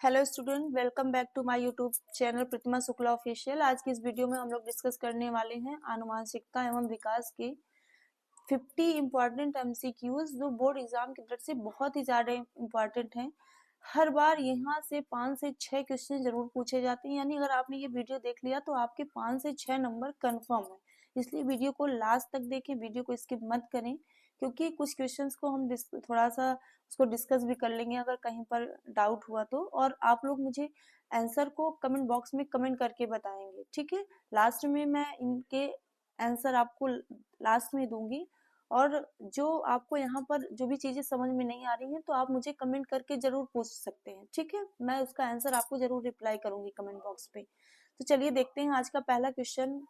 Hello student, welcome back to my YouTube channel Pratima Shukla official. आज की इस वीडियो में हम लोग डिस्कस करने वाले हैं आनुवांशिकता एवं विकास के 50 इम्पॉर्टेंट एमसीक्यूज जो बोर्ड एग्जाम की तरफ से बहुत ही ज़्यादा इम्पॉर्टेंट हैं। हर बार यहाँ से 5 से 6 क्वेश्चन जरूर पूछे जाते हैं, यानी अगर आपने ये वीडियो देख लिया तो आपके 5 से 6 नंबर कंफर्म है। इसलिए वीडियो को लास्ट तक देखें, वीडियो को स्किप मत करें, क्योंकि कुछ क्वेश्चंस को हम थोड़ा सा उसको डिस्कस भी कर लेंगे अगर कहीं पर डाउट हुआ तो। और आप लोग मुझे आंसर को कमेंट बॉक्स में कमेंट करके बताएंगे, ठीक है। लास्ट में मैं इनके आंसर आपको लास्ट में दूंगी, और जो आपको यहाँ पर जो भी चीजें समझ में नहीं आ रही हैं तो आप मुझे कमेंट करके जरूर पूछ सकते हैं, ठीक है। मैं उसका आंसर आपको जरूर रिप्लाई करूंगी कमेंट बॉक्स पे। तो चलिए देखते हैं आज का पहला क्वेश्चन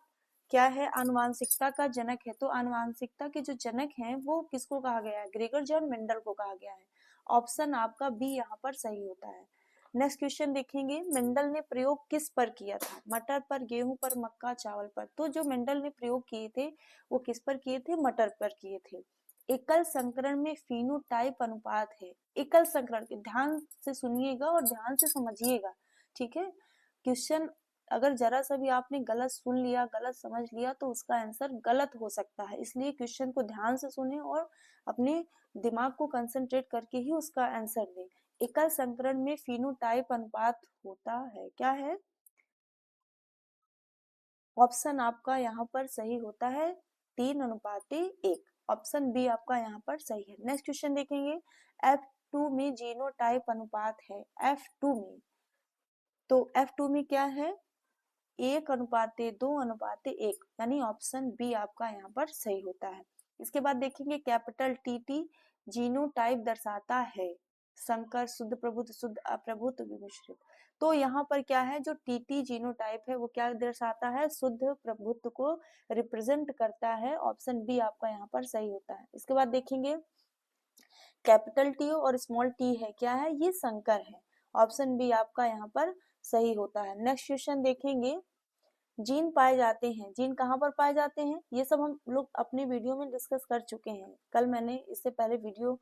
क्या है। आनुवांशिकता का जनक है, तो आनुवांशिकता के जो जनक हैं वो किसको कहा गया है? ग्रेगर जॉन मेंडल को कहा गया है। ऑप्शन आपका बी यहाँ पर सही होता है। नेक्स्ट क्वेश्चन देखेंगे, मेंडल ने प्रयोग किस पर किया था? मटर पर, गेहूं पर, मक्का, चावल पर। तो जो मेंडल ने प्रयोग किए थे वो किस पर किए थे? मटर पर किए थे। एकल संकरण में फिनोटाइप अनुपात है। एकल संकरण, ध्यान से सुनिएगा और ध्यान से समझिएगा, ठीक है। क्वेश्चन अगर जरा सा भी आपने गलत सुन लिया, गलत समझ लिया तो उसका आंसर गलत हो सकता है। इसलिए क्वेश्चन को ध्यान से सुने और अपने दिमाग को कंसंट्रेट करके ही उसका आंसर दें। एकल संकरण में फिनोटाइप अनुपात होता है, क्या है? ऑप्शन आपका यहाँ पर सही होता है 3:1। ऑप्शन बी आपका यहाँ पर सही है। नेक्स्ट क्वेश्चन देखेंगे, F2 में जीनोटाइप अनुपात है। F2 में, तो F2 में क्या है? 1:2:1, यानी ऑप्शन बी आपका यहाँ पर सही होता है। इसके बाद देखेंगे कैपिटल टी जीनोटाइप दर्शाता है। संकर, शुद्ध प्रभुत्व, शुद्ध अप्रभुत्व, मिश्रित। तो यहाँ पर क्या है, जो टी जीनोटाइप है वो क्या दर्शाता है? शुद्ध प्रभुत्व को रिप्रेजेंट करता है। ऑप्शन बी आपका यहाँ पर सही होता है। इसके बाद देखेंगे कैपिटल टी और स्मॉल टी है, क्या है? ये संकर है। ऑप्शन बी आपका यहाँ पर सही होता है। नेक्स्ट क्वेश्चन देखेंगे, जीन पाए जाते हैं। जीन कहाँ पर पाए जाते हैं? ये सब हम लोग अपने वीडियो में डिस्कस कर चुके हैं। कल मैंने इससे पहले वीडियो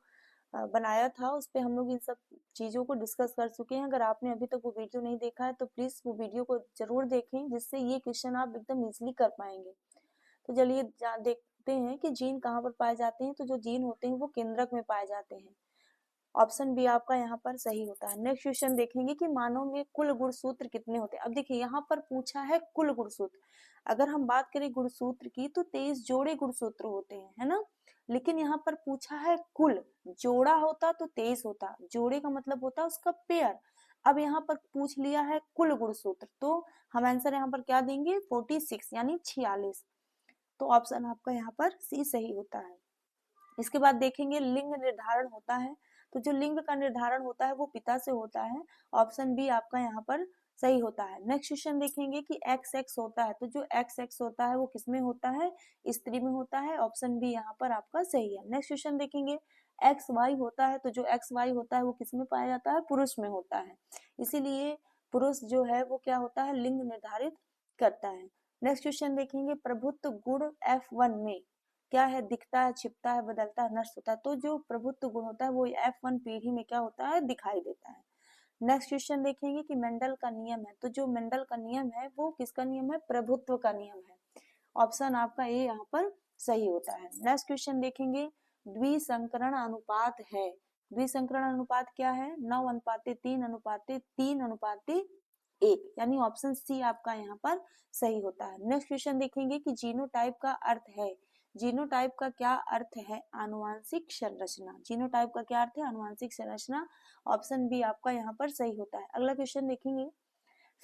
बनाया था, उस पे हम लोग इन सब चीजों को डिस्कस कर चुके हैं। अगर आपने अभी तक वो वीडियो नहीं देखा है तो प्लीज वो वीडियो को जरूर देखें, जिससे ये क्वेश्चन आप एकदम इजिली कर पाएंगे। तो चलिए देखते हैं कि जीन कहाँ पर पाए जाते हैं। तो जो जीन होते हैं वो केंद्रक में पाए जाते हैं। ऑप्शन बी आपका यहाँ पर सही होता है। नेक्स्ट क्वेश्चन देखेंगे कि मानव में कुल गुणसूत्र कितने होते हैं। अब देखिए यहाँ पर पूछा है कुल गुणसूत्र। अगर हम बात करें गुणसूत्र की तो 23 जोड़े गुणसूत्र होते हैं, है ना। लेकिन यहाँ पर पूछा है कुल, जोड़ा होता तो 23 होता, जोड़े का मतलब होता उसका पेयर। अब यहाँ पर पूछ लिया है कुल गुणसूत्र, तो हम आंसर यहाँ पर क्या देंगे? 46, यानी 46। तो ऑप्शन आपका यहाँ पर सी सही होता है। इसके बाद देखेंगे लिंग निर्धारण होता है। तो जो लिंग का निर्धारण होता है वो पिता से होता है। ऑप्शन बी आपका यहाँ पर सही होता है। नेक्स्ट क्वेश्चन देखेंगे कि एक्स एक्स होता है। तो जो एक्स एक्स होता है वो किसमें होता है? स्त्री में होता है। ऑप्शन बी यहाँ पर आपका सही है। नेक्स्ट क्वेश्चन देखेंगे, एक्स वाई होता है। तो जो एक्स वाई होता है वो किसमें पाया जाता है? पुरुष में होता है। इसीलिए पुरुष जो है वो क्या होता है? लिंग निर्धारित करता है। नेक्स्ट क्वेश्चन देखेंगे, प्रभुत्व गुण F1 में क्या है? दिखता है, छिपता है, बदलता है, नष्ट होता है। तो जो प्रभुत्व गुण होता है वो F1 पीढ़ी में क्या होता है? दिखाई देता है। नेक्स्ट क्वेश्चन देखेंगे कि मेंडल का नियम है। तो जो मेंडल का नियम है वो किसका नियम है? प्रभुत्व का नियम है। ऑप्शन आपका ए यहाँ पर सही होता है। नेक्स्ट क्वेश्चन देखेंगे, द्विसंकरण अनुपात है। द्विसंकरण अनुपात क्या है? 9:3:3:1, यानी ऑप्शन सी आपका यहाँ पर सही होता है। नेक्स्ट क्वेश्चन देखेंगे कि जीनोटाइप का अर्थ है। जीनोटाइप का क्या अर्थ है? आनुवांशिक संरचना। जीनोटाइप का क्या अर्थ है? आनुवांशिक संरचना। ऑप्शन बी आपका यहाँ पर सही होता है। अगला क्वेश्चन देखेंगे,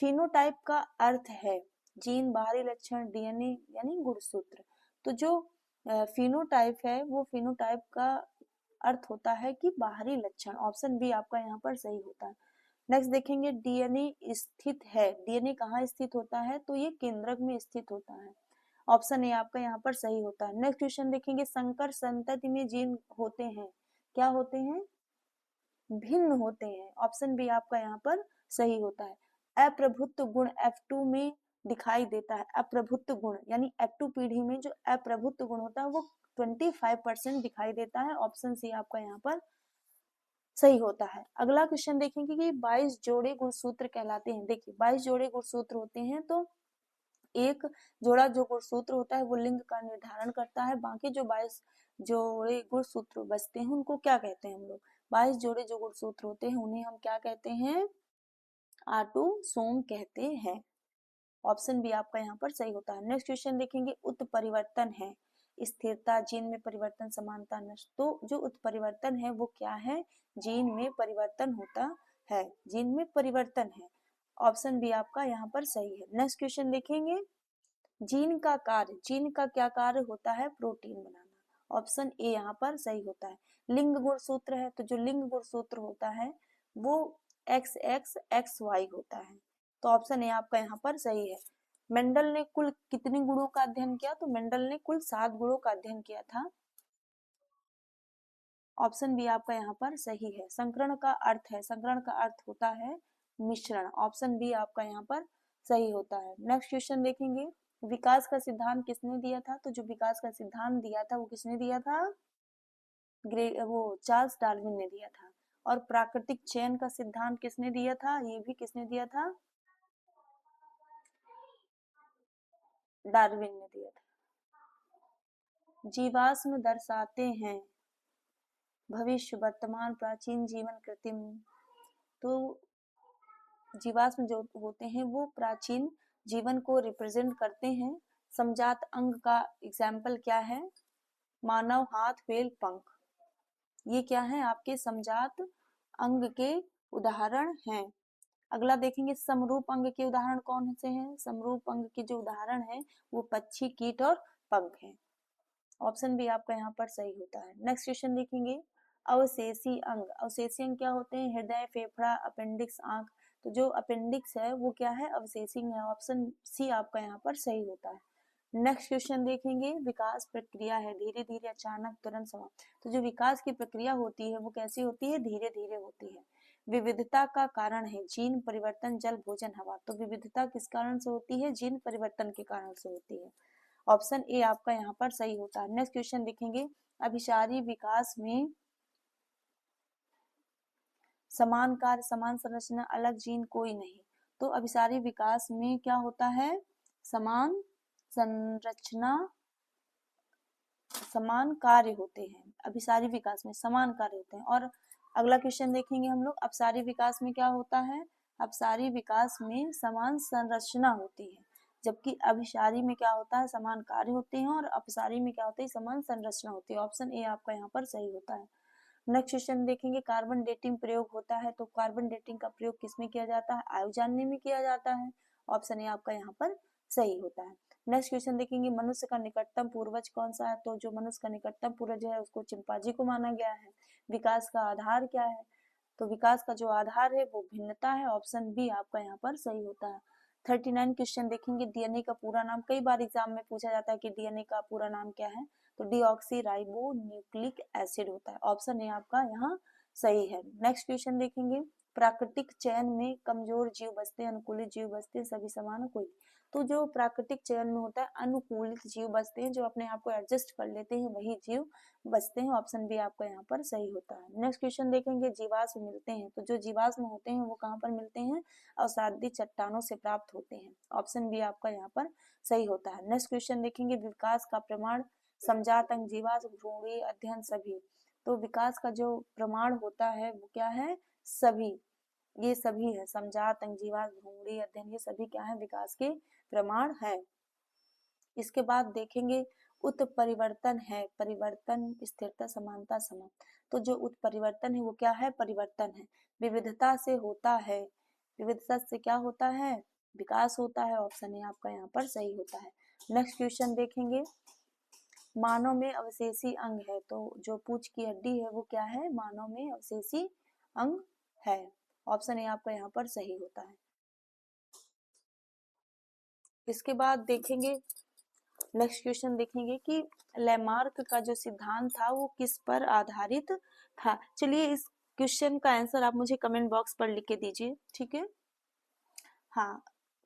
फिनोटाइप का अर्थ है जीन, बाहरी लक्षण, डीएनए, यानी गुणसूत्र। तो जो फिनोटाइप है वो फिनोटाइप का अर्थ होता है कि बाहरी लक्षण। ऑप्शन बी आपका यहाँ पर सही होता है। नेक्स्ट देखेंगे, डीएनए स्थित है। डीएनए कहाँ स्थित होता है? तो ये केंद्रक में स्थित होता है। ऑप्शन ए आपका यहाँ पर सही होता है। नेक्स्ट क्वेश्चन देखेंगे, संकर संतति में जीन होते हैं, क्या होते हैं? भिन्न होते हैं। ऑप्शन बी आपका यहाँ पर सही होता है। अप्रभुत्व गुण F2 में दिखाई देता है। अप्रभुत्व गुण यानी F2 पीढ़ी में जो अप्रभुत्व गुण होता है वो 25% दिखाई देता है। ऑप्शन सी आपका यहाँ पर सही होता है। अगला क्वेश्चन देखेंगे कि 22 जोड़े गुणसूत्र कहलाते हैं। देखिए 22 जोड़े गुणसूत्र होते हैं, तो एक जोड़ा जो गुणसूत्र होता है वो लिंग का निर्धारण करता है। बाकी जो 22 जोड़े गुणसूत्र बचते हैं उनको क्या कहते हैं हम लोग? 22 जोड़े जो गुणसूत्र होते हैं उन्हें हम क्या कहते हैं? ऑटोसोम कहते हैं। ऑप्शन बी आपका यहाँ पर सही होता है। नेक्स्ट क्वेश्चन देखेंगे, उत्परिवर्तन है स्थिरता, जीन में परिवर्तन, समानता, नष्ट। तो जो उत्परिवर्तन है वो क्या है? जीन में परिवर्तन होता है, जीन में परिवर्तन है। ऑप्शन बी आपका यहाँ पर सही है। नेक्स्ट क्वेश्चन देखेंगे, जीन का कार्य, जीन का क्या कार्य होता है? Protein banana. ऑप्शन ए यहाँ पर सही होता है। लिंग गुणसूत्र है, तो जो लिंग गुणसूत्र होता है वो XXXY होता है, तो ऑप्शन ए आपका यहाँ पर सही है। मेंडल ने कुल कितने गुणों का अध्ययन किया? तो मेंडल ने कुल 7 गुणों का अध्ययन किया था। ऑप्शन बी आपका यहाँ पर सही है। संकरण का अर्थ है, संकरण का अर्थ होता है मिश्रण। ऑप्शन बी आपका यहाँ पर सही होता है। नेक्स्ट क्वेश्चन देखेंगे, विकास का सिद्धांत किसने दिया था? तो जो विकास का सिद्धांत दिया था वो किसने दिया था? वो चार्ल्स डार्विन ने दिया था। और प्राकृतिक चयन का सिद्धांत किसने दिया था? ये भी किसने दिया था? डार्विन ने दिया था। जीवाश्म दर्शाते हैं भविष्य, वर्तमान, प्राचीन जीवन, कृत्रिम। तो जीवाश्म जो होते हैं वो प्राचीन जीवन को रिप्रेजेंट करते हैं। समजात अंग का एग्जाम्पल क्या है? मानव, हाथ, पैर, पंख। ये क्या है? आपके समजात अंग के उदाहरण हैं। अगला देखेंगे, समरूप अंग के उदाहरण कौन से हैं? समरूप अंग के जो उदाहरण है वो पक्षी, कीट और पंख हैं। ऑप्शन बी आपका यहाँ पर सही होता है। नेक्स्ट क्वेश्चन देखेंगे, अवशेषी अंग, अवशेषी अंग क्या होते हैं? हृदय, फेफड़ा, अपेंडिक्स, आंख। तो जो अपेंडिक्स है वो क्या है? अवशेषी है। ऑप्शन सी आपका यहाँ पर सही होता है। नेक्स्ट क्वेश्चन देखेंगे, विकास प्रक्रिया है धीरे धीरे, अचानक, तुरंत, समाप्त। तो जो विकास की प्रक्रिया होती है वो कैसी होती है? धीरे धीरे होती है। विविधता का कारण है जीन परिवर्तन, जल, भोजन, हवा। तो विविधता किस कारण से होती है? जीन परिवर्तन के कारण से होती है। ऑप्शन ए आपका यहाँ पर सही होता है। नेक्स्ट क्वेश्चन देखेंगे, अभिसारी विकास में समान कार्य, समान संरचना, अलग जीन कोई नहीं। तो अभिसारी विकास में क्या होता है? समान संरचना, समान कार्य होते हैं। अभिसारी विकास में समान कार्य होते हैं। और अगला क्वेश्चन देखेंगे हम लोग, अपसारी विकास में क्या होता है? अपसारी विकास में समान संरचना होती है, जबकि अभिसारी में क्या होता है? समान कार्य होते हैं। और अपसारी में क्या होता है? समान संरचना होती है। ऑप्शन ए आपका यहाँ पर सही होता है। नेक्स्ट क्वेश्चन देखेंगे, कार्बन डेटिंग प्रयोग होता है। तो कार्बन डेटिंग का प्रयोग किसमें किया जाता है? आयु जानने में किया जाता है। ऑप्शन ए आपका यहाँ पर सही होता है। नेक्स्ट क्वेश्चन देखेंगे, मनुष्य का निकटतम पूर्वज कौन सा है? तो जो मनुष्य का निकटतम पूर्वज है उसको चिंपांजी को माना गया है। विकास का आधार क्या है? तो विकास का जो आधार है वो भिन्नता है। ऑप्शन बी आपका यहाँ पर सही होता है। 39 क्वेश्चन देखेंगे, डीएनए का पूरा नाम। कई बार एग्जाम में पूछा जाता है कि डीएनए का पूरा नाम क्या है? तो डीऑक्सी राइबो न्यूक्लिक एसिड होता है। ऑप्शन ए आपका यहाँ सही है। नेक्स्ट क्वेश्चन देखेंगे, प्राकृतिक चयन में कमजोर जीव बचते हैं, अनुकूलित जीव बचते हैं, सभी समान, कोई। तो जो प्राकृतिक चयन में होता है अनुकूलित जीव बचते हैं, जो अपने आप को एडजस्ट कर लेते हैं वही जीव बचते हैं। ऑप्शन बी आपका यहाँ पर सही होता है। नेक्स्ट क्वेश्चन देखेंगे, जीवाश्म मिलते हैं। तो जो जीवाश्म होते हैं वो कहाँ पर मिलते हैं? अवसादी चट्टानों से प्राप्त होते हैं। ऑप्शन बी आपका यहाँ पर सही होता है। नेक्स्ट क्वेश्चन देखेंगे, विकास का प्रमाण, समजात अंग, जीवाश्म, भ्रूणीय अध्ययन, सभी। तो विकास का जो प्रमाण होता है वो क्या है? सभी। ये सभी है, समजात अंग, जीवाश्म, भ्रूणीय अध्ययन, ये सभी क्या है? विकास के प्रमाण है। इसके बाद देखेंगे, उत्परिवर्तन है परिवर्तन, स्थिरता, समानता, समाप्त। तो जो उत्परिवर्तन है वो क्या है? परिवर्तन है। विविधता से होता है, विविधता से क्या होता है? विकास होता है। ऑप्शन ए आपका यहाँ पर सही होता है। नेक्स्ट क्वेश्चन देखेंगे, मानव में अवशेषी अंग है। तो जो पूंछ की हड्डी है वो क्या है? मानव में अवशेषी अंग है। ऑप्शन ए आपका यहाँ पर सही होता है। इसके बाद देखेंगे, नेक्स्ट क्वेश्चन देखेंगे कि लैमार्क का जो सिद्धांत था वो किस पर आधारित था। चलिए इस क्वेश्चन का आंसर आप मुझे कमेंट बॉक्स पर लिख के दीजिए, ठीक है? हाँ,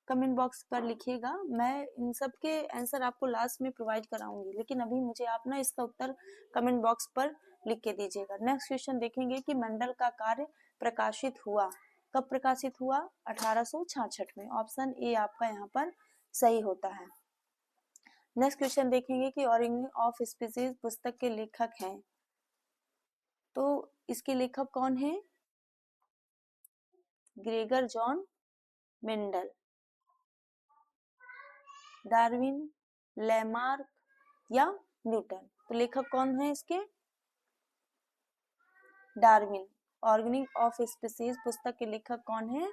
कमेंट बॉक्स पर लिखिएगा। मैं इन सब के आंसर आपको लास्ट में प्रोवाइड कराऊंगी, लेकिन अभी मुझे आप ना इसका उत्तर कमेंट बॉक्स पर लिख के दीजिएगा। नेक्स्ट क्वेश्चन देखेंगे कि मंडल का कार्य प्रकाशित हुआ, कब प्रकाशित हुआ? 1866 में। ऑप्शन ए आपका यहाँ पर सही होता है। नेक्स्ट क्वेश्चन देखेंगे कि ऑरिजिन ऑफ स्पीसीज पुस्तक के लेखक हैं, तो इसके लेखक कौन है? Gregor John Mendel. Darwin, Lamarck या न्यूटन? तो लेखक कौन है इसके? डार्विन। ऑर्गेनिक ऑफ स्पीसीज पुस्तक के लेखक कौन है?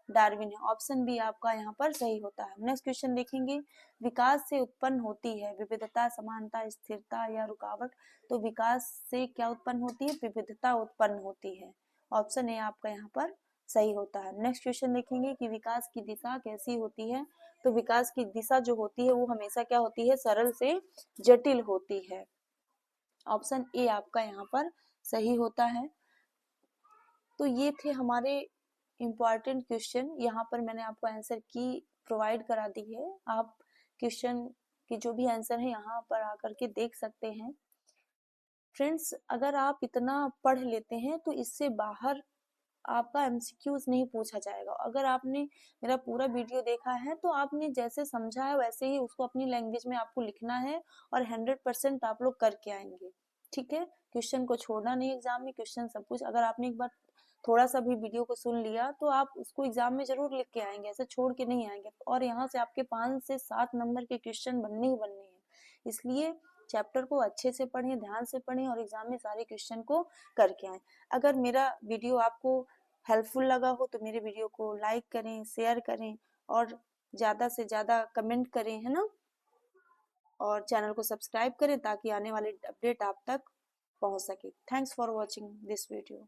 डार्विन है। ऑप्शन बी आपका यहाँ पर सही होता है। नेक्स्ट क्वेश्चन देखेंगे, विकास से उत्पन्न होती है विविधता, समानता, स्थिरता या रुकावट? तो विकास से क्या उत्पन्न होती है? विविधता उत्पन्न होती है। ऑप्शन ए आपका यहाँ पर सही होता है। नेक्स्ट क्वेश्चन देखेंगे कि विकास की दिशा कैसी होती है? तो विकास की दिशा जो होती है वो हमेशा क्या होती है? सरल से जटिल होती है। ऑप्शन ए आपका यहाँ पर सही होता है। तो ये थे हमारे इम्पॉर्टेंट क्वेश्चन। यहाँ पर मैंने आपको आंसर की प्रोवाइड करा दी है। आप क्वेश्चन के जो भी आंसर है यहाँ पर आकर के देख सकते हैं। फ्रेंड्स, अगर आप इतना पढ़ लेते हैं तो इससे बाहर आपका एमसीक्यूज नहीं पूछा जाएगा। अगर आपने मेरा पूरा वीडियो देखा है तो आपने जैसे समझा है वैसे ही उसको अपनी लैंग्वेज में आपको लिखना है और 100% आप लोग करके आएंगे। ठीक है, क्वेश्चन को छोड़ना नहीं एग्जाम में। क्वेश्चन सब कुछ, अगर आपने एक बार थोड़ा सा भी वीडियो को सुन लिया तो आप उसको एग्जाम में जरूर लिख के आएंगे, ऐसे छोड़ के नहीं आएंगे। और यहाँ से आपके 5 से 7 नंबर के क्वेश्चन बनने ही बनने हैं। इसलिए चैप्टर को अच्छे से पढ़ें, ध्यान से पढ़ें और एग्जाम में सारे क्वेश्चन को करके आए। अगर मेरा वीडियो आपको हेल्पफुल लगा हो तो मेरे वीडियो को लाइक करें, शेयर करें और ज़्यादा से ज़्यादा कमेंट करें, है ना। और चैनल को सब्सक्राइब करें ताकि आने वाले अपडेट आप तक पहुंच सके। Thanks for watching this video.